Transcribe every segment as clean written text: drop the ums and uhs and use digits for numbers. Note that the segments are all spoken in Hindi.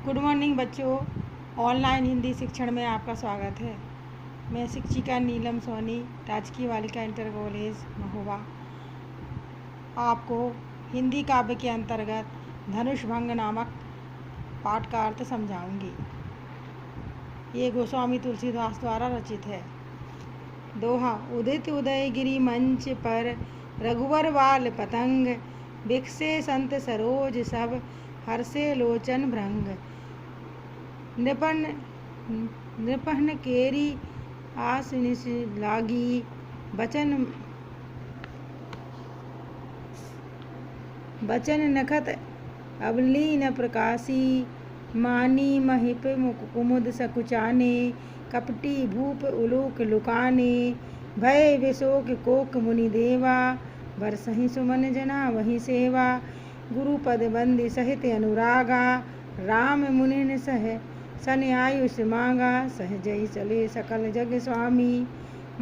गुड मॉर्निंग बच्चों। ऑनलाइन हिंदी शिक्षण में आपका स्वागत है। मैं शिक्षिका नीलम सोनी, राजकीय बालिका इंटर कॉलेज महोबा, आपको हिंदी काव्य के अंतर्गत धनुष भंग नामक पाठ का अर्थ समझाऊंगी। ये गोस्वामी तुलसीदास द्वारा रचित है। दोहा। उदित उदयगिरि मंच पर रघुवर बाल पतंग, बिकसे संत सरोज सब हर्षे लोचन भृंग। नृपन केरी आस निस लागी, बचन नखत अबली न प्रकाशी। मानी महिप कुमुद सकुचाने, कपटी भूप उलोक लुकाने। भय विशोक कोक मुनि देवा, बरसहि सुमन जना वही सेवा। गुरुपद बंदी सहित अनुरागा, राम मुनि सह सन आयुष मांगा। सहजई चले सकल जग स्वामी,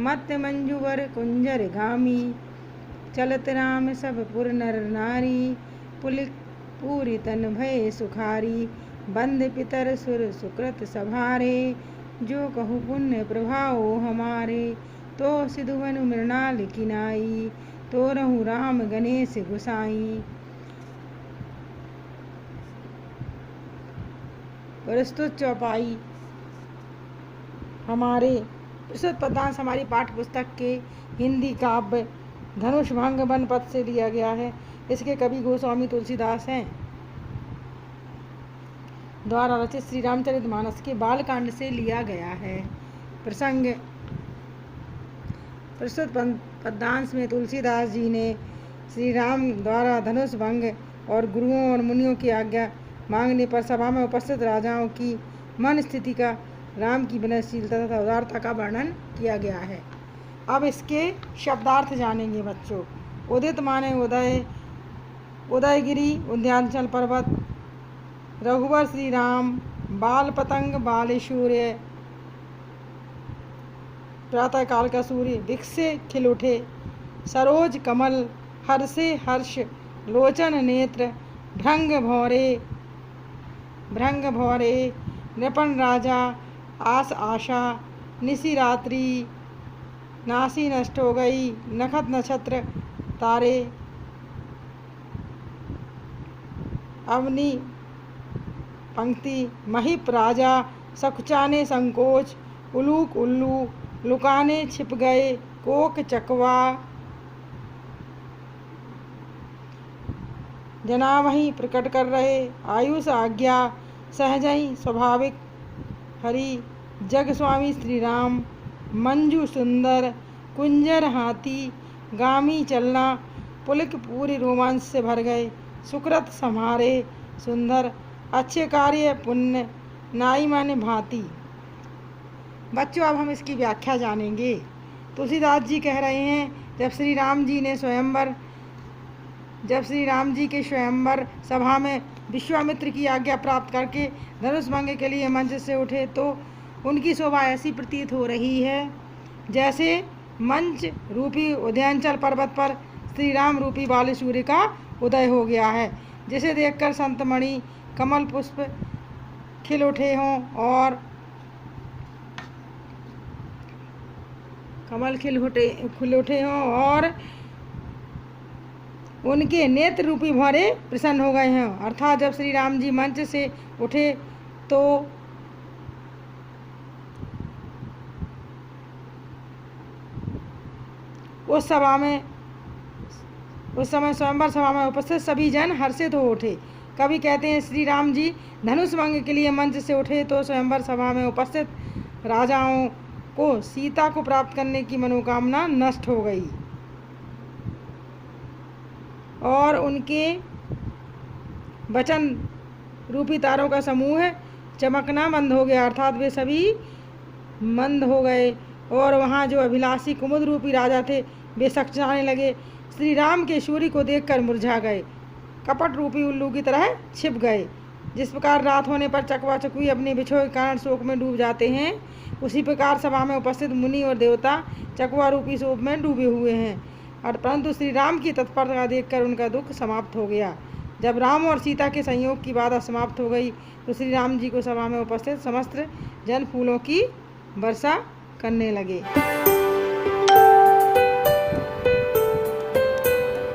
मत मंजुवर कुंजर गामी। चलत राम सब पुर नर नारी, पुलिक पूरी तन भय सुखारी। बंद पितर सुर सुकृत सभारे, जो कहु पुण्य प्रभाव हमारे। तो सिधुवन मृणाल किनाई, तो रहु राम गणेश गुसाई। प्रस्तुत चौपाई हमारे प्रस्तुत पदांश हमारी पाठ्य पुस्तक के हिंदी काव्य धनुष भंग वन पद से लिया गया है। इसके कवि गोस्वामी तुलसीदास हैं द्वारा रचित श्री रामचरितमानस के बालकांड से लिया गया है। प्रसंग। प्रस्तुत पदांश में तुलसीदास जी ने श्री राम द्वारा धनुष भंग और गुरुओं और मुनियों की आज्ञा मांगने पर सभा में उपस्थित राजाओं की मन स्थिति का, राम की विनयशीलता तथा उदारता का वर्णन किया गया है। अब इसके शब्दार्थ जानेंगे बच्चों। उदित माने उदय, उदयगिरी उद्यांचल पर्वत। रघुवर श्री राम, बाल पतंग बाल सूर्य, प्रातः काल का सूर्य। विकसे खिल उठे, सरोज कमल, हर्षे हर्ष, लोचन नेत्र। भृंग भौरे, नृपन राजा, आस आशा। निसी रात्रि, नासी नष्ट हो गई। नखत नक्षत्र तारे, अवनी पंक्ति। महिप राजा, सकुचाने संकोच। उलूक उल्लू, लुकाने छिप गए। कोक चकवा, जना वहीं प्रकट कर रहे। आयुष आज्ञा, सहजई स्वाभाविक हरि। जग स्वामी श्री राम, मंजू सुंदर। कुंजर हाथी, गामी चलना। पुलक पूरी रोमांच से भर गए। सुकृत सम्हारे, सुंदर। अच्छे कार्य पुण्य, नाई माने भांति। बच्चों अब हम इसकी व्याख्या जानेंगे। तुलसीदास जी कह रहे हैं, जब श्री राम जी के स्वयंवर सभा में विश्वामित्र की आज्ञा प्राप्त करके धनुष भंग के लिए मंच से उठे, तो उनकी शोभा ऐसी प्रतीत हो रही है जैसे मंच रूपी उदयांचल पर्वत पर श्री राम रूपी बाल सूर्य का उदय हो गया है, जिसे देखकर संतमणि कमल पुष्प खिल उठे हों और उनके नेत्र रूपी भौरे प्रसन्न हो गए हैं। अर्थात जब श्री राम जी मंच से उठे तो उस समय स्वयंवर सभा में उपस्थित सभी जन हर्षित हो उठे। कवि कहते हैं, श्री राम जी धनुष भंग के लिए मंच से उठे तो स्वयंवर सभा में उपस्थित राजाओं को सीता को प्राप्त करने की मनोकामना नष्ट हो गई और उनके वचन रूपी तारों का समूह चमकना बंद हो गया। अर्थात वे सभी मंद हो गए और वहाँ जो अभिलाषी कुमुद रूपी राजा थे वे सकचाने लगे। श्री राम के सूर्य को देखकर मुरझा गए, कपट रूपी उल्लू की तरह छिप गए। जिस प्रकार रात होने पर चकवा चकवी अपने बिछोह के कारण शोक में डूब जाते हैं, उसी प्रकार सभा में उपस्थित मुनि और देवता चकवा रूपी शोक में डूबे हुए हैं। और परंतु श्री राम की तत्परता देखकर उनका दुख समाप्त हो गया। जब राम और सीता के संयोग की बाधा समाप्त हो गई तो श्री राम जी को सभा में उपस्थित समस्त जन फूलों की वर्षा करने लगे।